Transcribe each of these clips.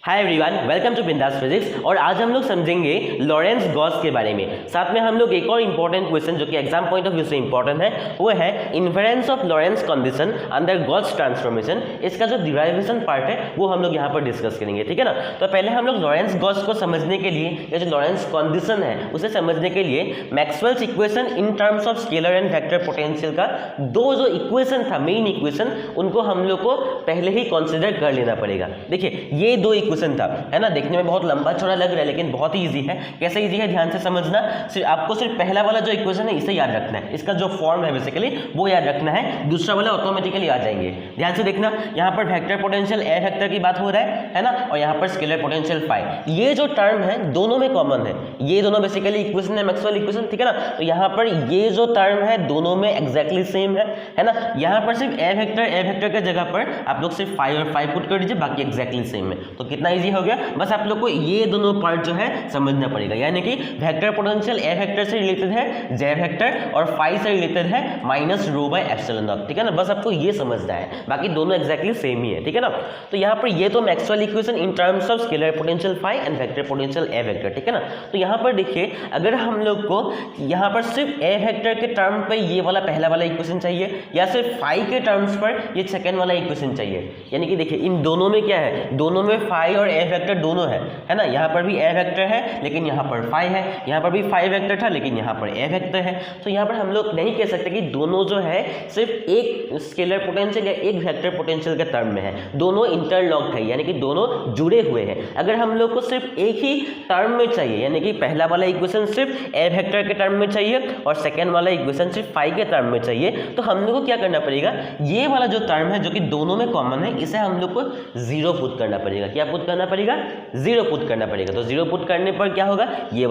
Hi everyone, welcome to बिंदास physics. और आज हम लोग समझेंगे लॉरेंस गॉस के बारे में। साथ में हम लोग एक और इंपॉर्टेंट क्वेश्चन जो कि एग्जाम पॉइंट ऑफ व्यू से इंपॉर्टेंट है वो है inference of Lawrence condition under Gauss transformation. इसका जो डिराइवेशन पार्ट है वो हम लोग यहाँ पर डिस्कस करेंगे, ठीक है ना। तो पहले हम लोग लॉरेंस गॉस को समझने के लिए या जो लॉरेंस कंडीशन है उसे समझने के लिए Maxwell's equation in terms of scalar and vector potential का दो जो इक्वेशन था, मेन इक्वेशन, उनको हम लोग को पहले ही कंसिडर कर लेना पड़ेगा। देखिए ये दो था, है ना। देखने में बहुत लंबा चौड़ा लग रहा है लेकिन बहुत ही इजी है। कैसे इजी है ध्यान से समझना। आपको सिर्फ पहला वाला जो इक्वेशन है इसे याद रखना है, इसका जो फॉर्म है बेसिकली वो याद रखना है, दूसरा वाला ऑटोमेटिकली आ जाएंगे। ध्यान से देखना, यहाँ पर वेक्टर पोटेंशियल ए वेक्टर की बात हो रहा है ना, और यहाँ पर स्केलर पोटेंशियल फाई। ये जो टर्म है दोनों में कॉमन है, ये दोनों बेसिकली इक्वेशन है, मैक्सवेल इक्वेशन, ठीक है ना। तो यहाँ पर ये जो टर्म है दोनों में एग्जैक्टली सेम है ना। यहाँ पर सिर्फ ए वेक्टर के जगह पर आप लोग सिर्फ फाई और फाई पुट कर दीजिए, बाकी एग्जैक्टली सेम है। तो कितना इजी हो गया। बस आप लोग को ये दोनों पार्ट जो है समझना पड़ेगा, यानी कि वेक्टर पोटेंशियल ए वेक्टर से रिलेटेड है जे वेक्टर और फाई से रिलेटेड है minus rho by epsilon not, ठीक है ना। बस आपको ये समझना है, बाकी दोनों एग्जैक्टली सेम ही है, ठीक है ना। तो यहाँ पर ये तो Maxwell equation in terms of scalar potential phi and vector potential A vector, ठीक है ना। तो यहाँ पर देखिए, अगर हम लोग को यहाँ पर सिर्फ ए वेक्टर के टर्म पे ये वाला पहला वाला इक्वेशन चाहिए या सिर्फ फाई के टर्म्स पर ये सेकेंड वाला इक्वेशन चाहिए, यानी कि देखिए इन दोनों में क्या है, दोनों में फाई और ए वेक्टर दोनों है ना। यहाँ पर भी ए वेक्टर है लेकिन यहाँ पर फाई है, यहाँ पर भी फाई वेक्टर था लेकिन यहाँ पर ए वेक्टर है। तो यहाँ पर हम लोग नहीं कह सकते कि दोनों जो है सिर्फ एक स्केलर पोटेंशियल या एक वेक्टर पोटेंशियल के टर्म में है, दोनों इंटरलॉक्ड है, यानी कि दोनों जुड़े हुए हैं। अगर हम लोग को सिर्फ एक ही टर्म में चाहिए, यानी कि पहला वाला इक्वेशन सिर्फ ए वेक्टर के टर्म में चाहिए और सेकेंड वाला इक्वेशन सिर्फ फाई के टर्म में चाहिए, तो हम लोग को क्या करना पड़ेगा, ये वाला जो टर्म है जो कि दोनों में कॉमन है इसे हम लोग को जीरो पुट करना पड़ेगा। क्या पुट करना पड़ेगा, जीरो पुट करना पड़ेगा। तो जीरो पुट करने पर क्या होगा, ये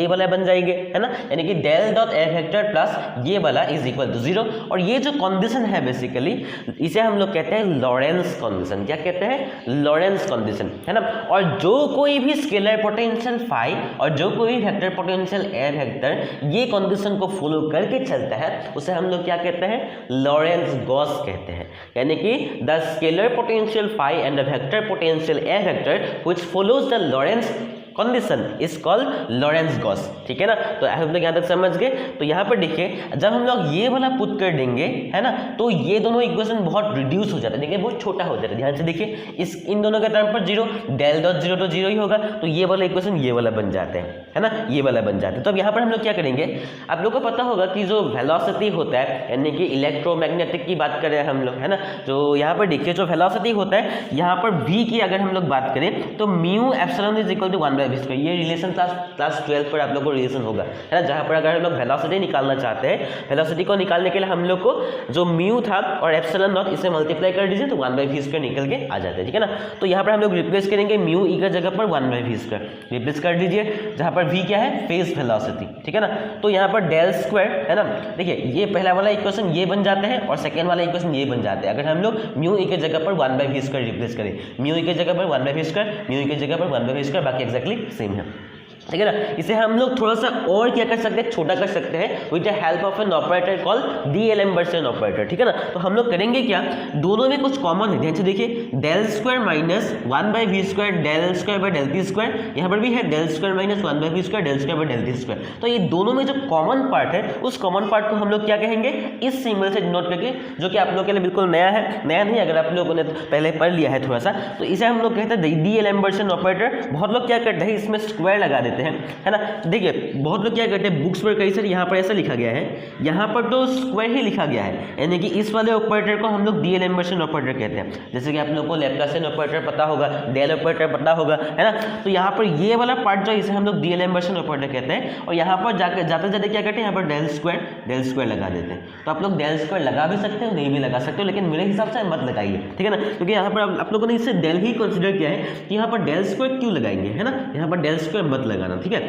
वाला बन जाएंगे, है ना। यानी कि del dot A vector plus ये वाला इज इक्वल टू जीरो। और ये जो कंडीशन है बेसिकली इसे हम लोग कहते हैं लॉरेंस कंडीशन। क्या कहते हैं, लॉरेंस कंडीशन, है ना। और जो कोई भी स्केलर पोटेंशियल फाई और जो कोई वेक्टर पोटेंशियल ए वेक्टर ये कंडीशन को फॉलो करके चलता है उसे हम लोग क्या कहते हैं, लॉरेंस गॉस कहते हैं। यानी कि the scalar potential phi and the vector potential A vector which follows the Lorentz condition is called Lorentz Gauss, ठीक है ना। तो हम लोग यहाँ तक समझ गए। तो यहाँ पर देखिए, जब हम लोग ये वाला पुट कर देंगे, है ना, तो ये दोनों इक्वेशन बहुत रिड्यूस हो जाता है, देखिए बहुत छोटा हो जाता है। ध्यान से देखिए, इन दोनों के टर्म पर जीरो, डेल डॉट जीरो तो जीरो ही होगा, तो ये वाला इक्वेशन ये वाला बन जाते हैं, है ना, ये वाला बन जाते हैं। तो अब यहाँ पर हम लोग क्या करेंगे, आप लोग को पता होगा कि जो वेलोसिटी होता है, यानी कि इलेक्ट्रोमैग्नेटिक की बात करें हम लोग, है ना। तो यहाँ पर देखिए जो वेलोसिटी होता है, यहाँ पर v की अगर हम लोग बात करें तो mu epsilon is equal to 1 by v square. ये रिलेशन क्लास 12 पर आप लोग को रिलेशन होगा, है ना, जहाँ पर अगर हम लोग वेलोसिटी निकालना चाहते हैं, वेलोसिटी को निकालने के लिए हम लोग को जो म्यू था और एप्सिलॉन नॉट इसे मल्टीप्लाई कर दीजिए तो 1 बाय v स्क्वायर निकल के आ जाता है, ठीक है ना। तो यहाँ पर हम लोग रिप्लेस करेंगे म्यू ई का जगह पर 1 बाय v स्क्वायर रिप्लेस कर दीजिए, जहाँ पर v क्या है, फेज वेलोसिटी, ठीक है ना। तो यहाँ पर डेल स्क्वायर, है ना, देखिए ये पहला वाला इक्वेशन ये बन जाते हैं और सेकेंड वाला इक्वेशन ये बन जाते हैं। अगर हम लोग म्यू ई के जगह पर 1 बाय v स्क्वायर रिप्लेस करें, म्यू ई के जगह पर 1 by v square, mu E के जगह पर 1 बाय v स्क्वायर, बाकी एक्जैक्टली सेम है, ठीक है ना। इसे हम लोग थोड़ा सा और क्या कर सकते हैं, छोटा कर सकते हैं with the help of an operator call D'Alembertian operator, ठीक है ना। तो हम लोग करेंगे क्या, दोनों में कुछ कॉमन है, ध्यान से देखिए, del square minus 1 by v square del square by del T square, यहाँ पर भी है del square minus 1 by v square del square by del T square. तो ये दोनों में जो कॉमन पार्ट है उस कॉमन पार्ट को हम लोग क्या कहेंगे, इस सिंबल से डिनोट करके, जो कि आप लोग के लिए बिल्कुल नया है, नया नहीं, अगर आप लोगों ने पहले पढ़ लिया है थोड़ा सा, तो इसे हम लोग कहते हैं डीएलएम्बर्सन ऑपरेटर। बहुत लोग क्या करते हैं, इसमें स्क्वायर लगा देते हैं, है ना। देखिए बहुत लोग क्या करते हैं, बुक्स पर कई सारे यहाँ पर ऐसा लिखा गया है, यहाँ पर तो स्क्वायर ही लिखा गया है, यानी कि इस वाले ऑपरेटर को हम लोग डीएलएम्बर्सन ऑपरेटर कहते हैं। जैसे कि आप लोगों को लैप्लासियन ऑपरेटर पता होगा, डेल ऑपरेटर पता होगा, है ना। तो यहाँ पर ये वाला पार्ट जो है इसे हम लोग डीएलएम्बर्सन ऑपरेटर कहते हैं। और यहाँ पर जाते जाते क्या करते हैं, यहाँ पर डेल स्क्वायर लगा देते हैं। तो आप लोग डेल स्क्वायर लगा भी सकते हो, नहीं भी लगा सकते हो, लेकिन मेरे हिसाब से मत लगाइए, ठीक है ना, क्योंकि यहाँ पर आप लोगों ने इसे डेल ही कंसिडर किया है कि यहाँ पर डेल स्क्वायर क्यों लगाएंगे, है ना, यहाँ पर डेल स्क्वायर मत लगाना, ठीक है।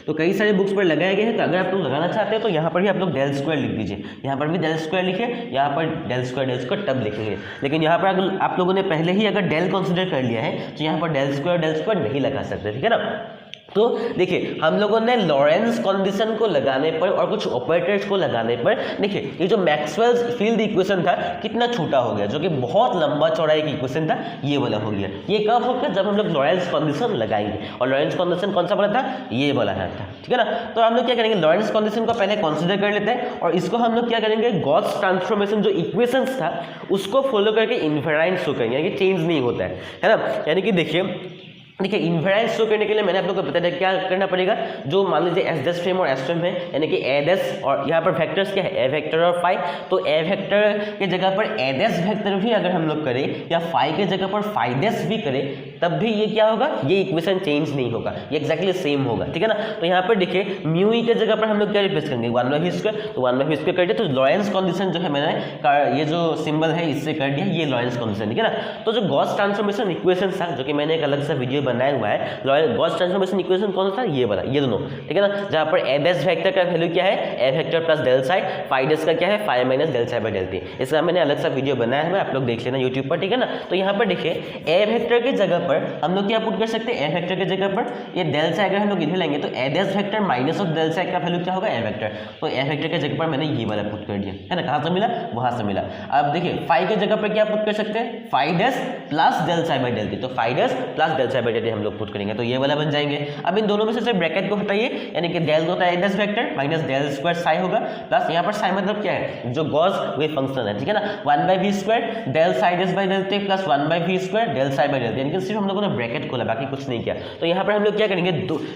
तो कई सारे बुक्स पर लगाए गए हैं, तो अगर आप लोग लगाना चाहते हैं तो यहाँ पर भी आप लोग डेल स्क्वायर लिख दीजिए, यहाँ पर भी डेल स्क्वायर लिखे, यहाँ पर डेल स्क्वायर तब लिखेंगे। लेकिन यहाँ पर अगर आप लोगों ने पहले ही अगर डेल कंसिडर कर लिया है तो यहाँ पर डेल स्क्वायर नहीं लगा सकते, ठीक है ना। तो देखिए हम लोगों ने लॉरेंस कंडीशन को लगाने पर और कुछ ऑपरेटर्स को लगाने पर देखिए ये जो मैक्सवेल्स फील्ड इक्वेशन था कितना छोटा हो गया, जो कि बहुत लंबा चौड़ा एक इक्वेशन था, ये वाला हो गया। ये कब होगा? जब हम लोग लॉरेंस कंडीशन लगाएंगे। और लॉरेंस कंडीशन कौन सा वाला था? ये वाला था, ठीक है ना। तो हम लोग क्या करेंगे, लॉरेंस कंडीशन को पहले कंसिडर कर लेते हैं और इसको हम लोग क्या करेंगे, गॉस ट्रांसफॉर्मेशन जो इक्वेशंस था उसको फॉलो करके इनवेरिएंट शो करेंगे, यानी कि चेंज नहीं होता है ना। यानी कि देखिए इन्वेरिएंस शो करने के लिए मैंने आप लोगों को बताया क्या करना पड़ेगा, जो मान लीजिए एस डैश फ्रेम और एस फ्रेम है, यानी कि ए डैश और यहाँ पर वेक्टर्स क्या है, ए वेक्टर और फाई। तो ए वेक्टर के जगह पर ए डैश वेक्टर भी अगर हम लोग करें या फाई के जगह पर फाई डैश भी करें, तब भी ये क्या होगा, ये इक्वेशन चेंज नहीं होगा, ये एक्जैक्टली सेम होगा, ठीक है ना। तो यहाँ पर देखिए म्यू ई के जगह पर हम लोग क्या रिप्लेस करेंगे, 1/v²। तो 1/v² कर दिया, तो लॉरेंस कंडीशन जो है मैंने ये जो सिंबल है इससे कर दिया, ये लॉरेंस कंडीशन, ठीक है ना। तो जो गॉस ट्रांसफॉर्मेशन इक्वेशन था, जो कि मैंने एक अलग सा वीडियो बनाया हुआ है, गॉस ट्रांसफॉर्मेशन इक्वेशन कौन सा, ये वाला, ये दोनों, ठीक है ना। जहाँ पर ए डैश वेक्टर का वैल्यू क्या है, A vector plus del psi, phi dash का क्या है, phi minus del psi by del t. इसका मैंने अलग सा वीडियो बनाया है, आप लोग देख लेना यूट्यूब पर, ठीक है ना। तो यहाँ पर देखिए ए वेक्टर के जगह पर हम लोग क्या पुट कर सकते हैं, ए वेक्टर के जगह पर ये डेल साई अगर हम लोग इधर लेंगे तो A dash vector minus of del psi का वैल्यू क्या होगा, ए वेक्टर। तो ए वेक्टर के जगह पर मैंने ये वाला पुट कर दिया, है ना। कहाँ से मिला, वहाँ से मिला। अब देखिए फाई के जगह पर क्या पुट कर सकते हैं, phi dash plus del psi by del t. तो phi dash plus del psi by del t हम लोग पुट करेंगे, तो ये वाला बन जाएंगे। अब इन दोनों में से सिर्फ ब्रैकेट को हटाइए, यानी कि डेल होता है A dash vector minus del square psi होगा, प्लस यहाँ पर साई मतलब क्या है, जो गॉस वे फंक्शन है, ठीक है ना। 1/v² del psi dash by del T plus 1/v² del psi by del T, यानी कि सिर्फ हम लोगों ने ब्रैकेट खोला, बाकी कुछ नहीं किया। तो यहाँ पर हम लोग क्या करेंगे,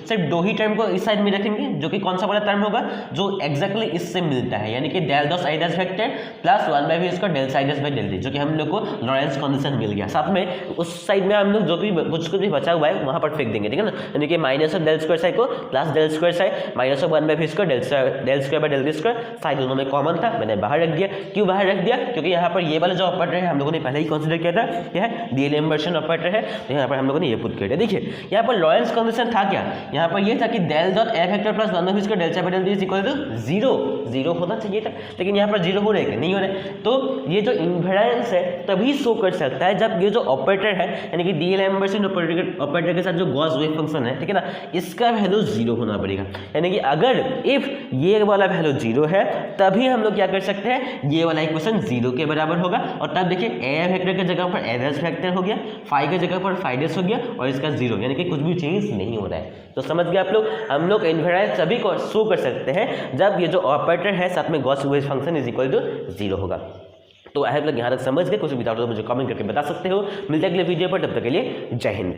सिर्फ दो ही टर्म को इस साइड में रखेंगे, जो कि कौन सा वाला टर्म होगा, जो एक्जैक्टली इससे मिलता है, यानी कि del dot I dash vector plus 1/v² del psi dash by del T, जो कि हम लोग को लॉरेंस कंडीशन मिल गया। साथ में उस साइड में हम लोग जो भी कुछ भी बचा हुआ है वहाँ पर फेंक देंगे, ठीक है ना। यानी कि minus of del square psi को plus del square psi minus of 1/v² del square by del T square, psi दोनों में कॉमन था, मैंने बाहर रख दिया। क्यों बाहर रख दिया, क्योंकि यहाँ पर ये वाला जो ऑपरेटर है हम लोगों ने पहले ही कंसीडर किया था, क्या है, डीएल इन्वर्शन ऑपरेटर है। तो यहाँ पर हम लोगों ने ये पुट कर दिया। देखिए यहाँ पर लॉरेंस कंडीशन था क्या, यहाँ पर ये था कि del dot A vector plus 1/v² del psi by del t is equal to 0 होना चाहिए था, लेकिन यहाँ पर 0 हो रहा है, नहीं हो रहा है। तो ये जो इन्वेरिएंस है तभी शो कर सकता है जब ये जो ऑपरेटर है, यानी कि डीएल इन्वर्शन ऑपरेटर के साथ जो गॉस वेव फंक्शन है, ठीक है ना, इसका वैल्यू 0 होना पड़ेगा। यानी कि अगर इफ ये वाला वैल्यू 0 है तभी हम लोग क्या कर सकते हैं, ये वाला इक्वेशन 0 के बराबर होगा। और तब देखिए ए वेक्टर के जगह पर ए डैश वेक्टर हो गया, फाई के जगह पर फाई डैश हो गया और इसका 0, यानी कि कुछ भी चेंज नहीं हो रहा है। तो समझ गए आप लोग, हम लोग इन्वेरिएंस सभी को शो कर सकते हैं जब ये जो ऑपरेटर है साथ में Gauss wave function is equal to 0 होगा। तो आप लोग यहाँ तक समझ गए, कुछ भी डाउट हो तो मुझे कमेंट करके बता सकते हो। मिलते हैं अगले वीडियो पर, तब तक के लिए जय हिंद।